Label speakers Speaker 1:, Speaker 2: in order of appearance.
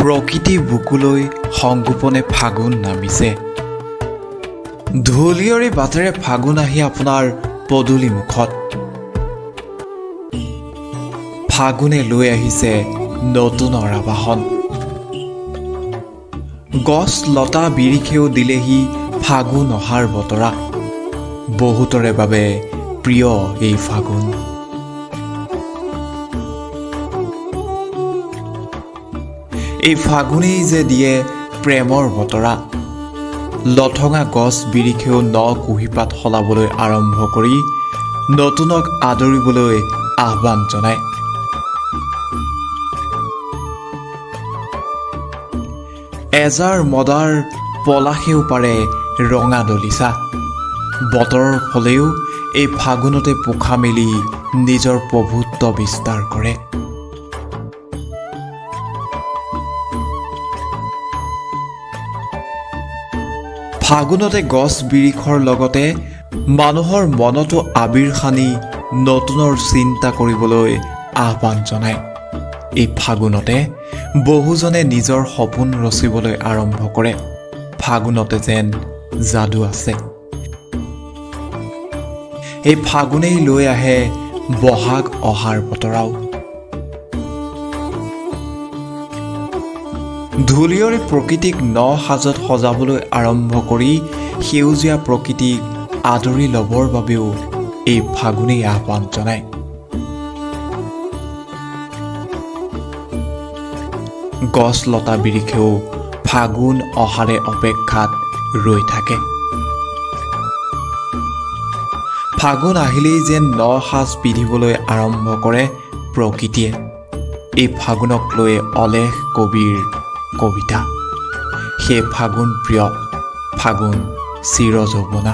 Speaker 1: প্ৰকৃতি বুকুলৈ সংগোপনে ফাগুন নামিছে। ঢুলিয়ৰী বাটেৰে ফাগুন আহি আপোনাৰ পদূলি মুখত। ফাগুনে লৈ আহিছে নতুনৰ আবাহন। গছ লতা বিৰিখেও দিলেহি ফাগুন অহাৰ বতৰা। বহুতৰে বাবে প্ৰিয় এই ফাগুন। এই ফাগুনেই যে দিয়ে প্ৰেমৰ বতৰা। লঠঙা গছ বিৰিখেও ন কুঁহিপাত সলাবলৈ আৰম্ভ কৰি নতুনক আদৰিবলৈ আহ্বান জনায়। এজাৰ মদাৰ পলাশেও পাৰে ৰঙা দলিচা। বতৰৰ ফলেও এই ফাগুনতে পোখা মেলি নিজৰ প্ৰভুত্ব বিস্তাৰ কৰে। ফাগুনতে গছ বিৰিখৰ লগতে মানুহৰ মনতো আবিৰ সানি নতুনৰ চিন্তা কৰিবলৈ আহ্বান জনায়। এই ফাগুনতে বহুজনে নিজৰ সপোন ৰচিবলৈ আৰম্ভ কৰে। ফাগুনতে যেন যাদু আছে। এই ফাগুনেই লৈ আহে বহাগ অহাৰ বতৰাও। ঢুলিয়ৰী প্ৰকৃতিক ন সাজত সজাবলৈ আৰম্ভ কৰি সেউজীয়া প্ৰকৃতিক আদৰি ল'বৰ বাবেও এই ফাগুনেই আহ্বান জনায়। গছ লতা বিৰিখেও ফাগুন অহাৰে অপেক্ষাত ৰৈ থাকে। ফাগুন আহিলেই যেন ন সাজ পিন্ধিবলৈ আৰম্ভ কৰে প্ৰকৃতিয়ে। এই ফাগুনক লৈ অলেখ কবিৰ কবিতা। সেই ফাগুন প্ৰিয়, ফাগুন চিৰ যৌৱনা।